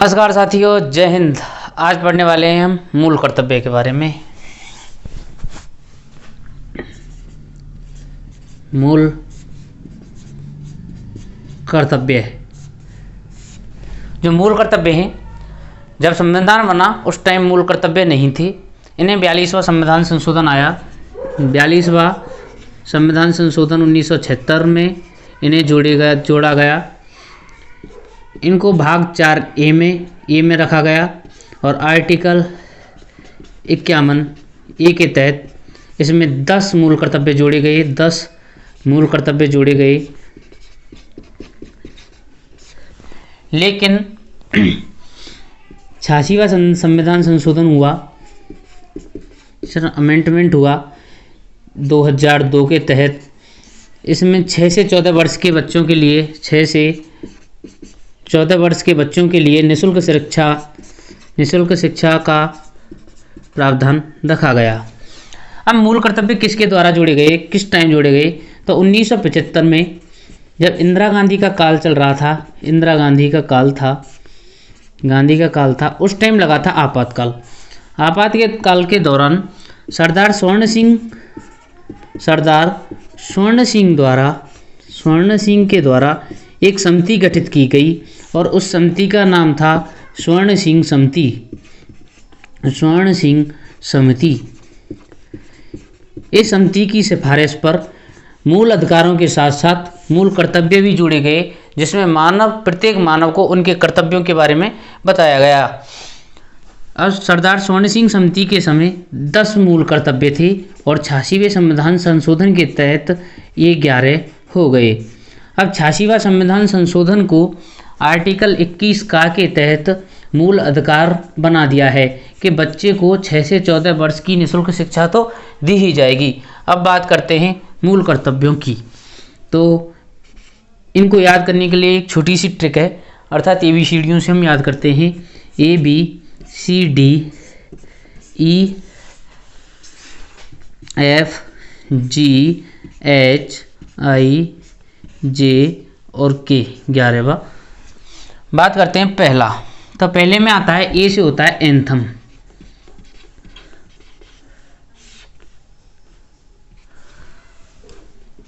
नमस्कार साथियों, जय हिंद। आज पढ़ने वाले हैं हम मूल कर्तव्य के बारे में। मूल कर्तव्य, जो मूल कर्तव्य हैं, जब संविधान बना उस टाइम मूल कर्तव्य नहीं थे। इन्हें 42वां संविधान संशोधन आया। 42वां संविधान संशोधन 1976 में इन्हें जोड़ा गया। इनको भाग 4A में रखा गया और आर्टिकल 51A के तहत इसमें 10 मूल कर्तव्य जोड़े गए। 10 मूल कर्तव्य जोड़े गए। लेकिन 86वां संविधान संशोधन हुआ, अमेंडमेंट हुआ 2002 के तहत। इसमें 6 से 14 वर्ष के बच्चों के लिए 6 से 14 वर्ष के बच्चों के लिए निःशुल्क शिक्षा का प्रावधान रखा गया। अब मूल कर्तव्य किसके द्वारा जोड़े गए, किस टाइम जोड़े गए? तो 1975 में जब इंदिरा गांधी का काल चल रहा था, गांधी का काल था, उस टाइम लगा था आपातकाल। आपातकाल के दौरान सरदार स्वर्ण सिंह के द्वारा एक समिति गठित की गई और उस समिति का नाम था स्वर्ण सिंह समिति। इस समिति की सिफारिश पर मूल अधिकारों के साथ साथ मूल कर्तव्य भी जोड़े गए, जिसमें प्रत्येक मानव को उनके कर्तव्यों के बारे में बताया गया। अब सरदार स्वर्ण सिंह समिति के समय 10 मूल कर्तव्य थे और 86वें संविधान संशोधन के तहत ये 11 हो गए। अब 86वां संविधान संशोधन को आर्टिकल 21 का के तहत मूल अधिकार बना दिया है कि बच्चे को 6 से 14 वर्ष की निःशुल्क शिक्षा तो दी ही जाएगी। अब बात करते हैं मूल कर्तव्यों की। तो इनको याद करने के लिए एक छोटी सी ट्रिक है, अर्थात ABCDयों से हम याद करते हैं। ABCD E F G H I J और K 11वां। बात करते हैं पहला। तो पहले में आता है A से होता है एंथम।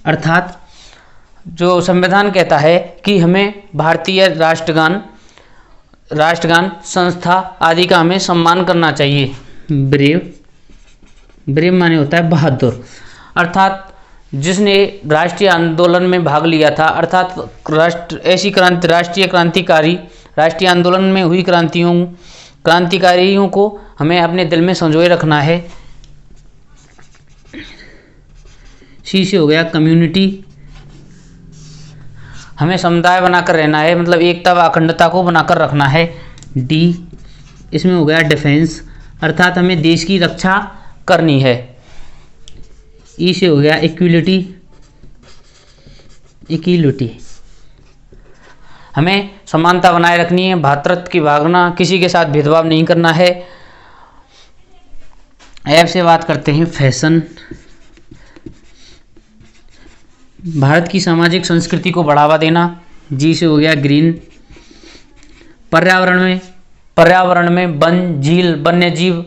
अर्थात जो संविधान कहता है कि हमें भारतीय राष्ट्रगान संस्था आदि का हमें सम्मान करना चाहिए। ब्रेव माने होता है बहादुर। अर्थात जिसने राष्ट्रीय आंदोलन में भाग लिया था, अर्थात राष्ट्रीय आंदोलन में हुई क्रांतिकारियों को हमें अपने दिल में संजोए रखना है। C से हो गया कम्युनिटी, हमें समुदाय बनाकर रहना है, मतलब एकता व अखंडता को बनाकर रखना है। D इसमें हो गया डिफेंस, अर्थात हमें देश की रक्षा करनी है। E से हो गया इक्विलिटी, हमें समानता बनाए रखनी है, भ्रातृत्व की भावना, किसी के साथ भेदभाव नहीं करना है। F से बात करते हैं फैशन, भारत की सामाजिक संस्कृति को बढ़ावा देना। G से हो गया ग्रीन, पर्यावरण में वन, झील, वन्य जीव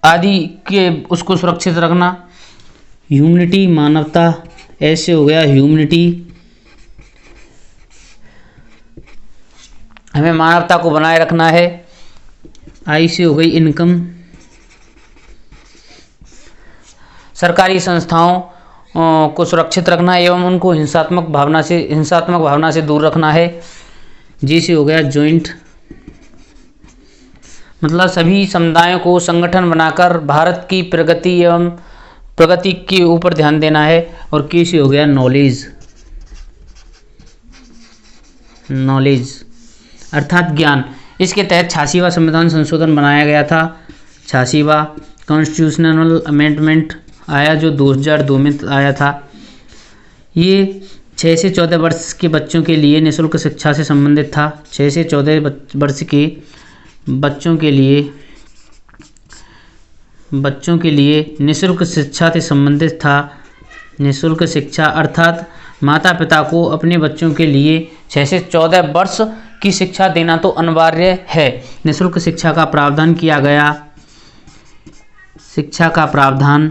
आदि के उसको सुरक्षित रखना। ह्यूमनिटी मानवता, ऐसे हो गया ह्यूमनिटी, हमें मानवता को बनाए रखना है। आई से हो गई इनकम, सरकारी संस्थाओं को सुरक्षित रखना एवं उनको हिंसात्मक भावना से दूर रखना है। जी से हो गया जॉइंट, मतलब सभी समुदायों को संगठन बनाकर भारत की प्रगति के ऊपर ध्यान देना है। और के से हो गया नॉलेज अर्थात ज्ञान। इसके तहत 86वां संविधान संशोधन बनाया गया था। 86वां कॉन्स्टिट्यूशनल अमेंडमेंट आया जो 2002 में आया था। ये 6 से 14 वर्ष के बच्चों के लिए निःशुल्क शिक्षा से संबंधित था। 6 से 14 वर्ष के बच्चों के लिए निःशुल्क शिक्षा से संबंधित था। निःशुल्क शिक्षा अर्थात माता पिता को अपने बच्चों के लिए 6 से 14 वर्ष की शिक्षा देना तो अनिवार्य है। निःशुल्क शिक्षा का प्रावधान किया गया, शिक्षा का प्रावधान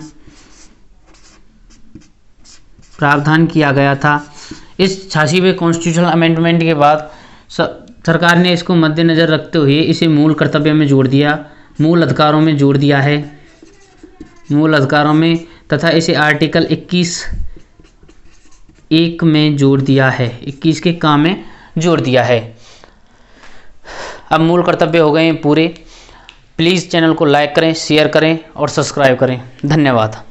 किया गया था। इस 86वें कॉन्स्टिट्यूशनल अमेंडमेंट के बाद सरकार ने इसको मद्देनज़र रखते हुए इसे मूल कर्तव्य में जोड़ दिया, मूल अधिकारों में जोड़ दिया है, मूल अधिकारों में, तथा इसे आर्टिकल 21(1) में जोड़ दिया है, 21 के काम में जोड़ दिया है। अब मूल कर्तव्य हो गए हैं पूरे। प्लीज़ चैनल को लाइक करें, शेयर करें और सब्सक्राइब करें। धन्यवाद।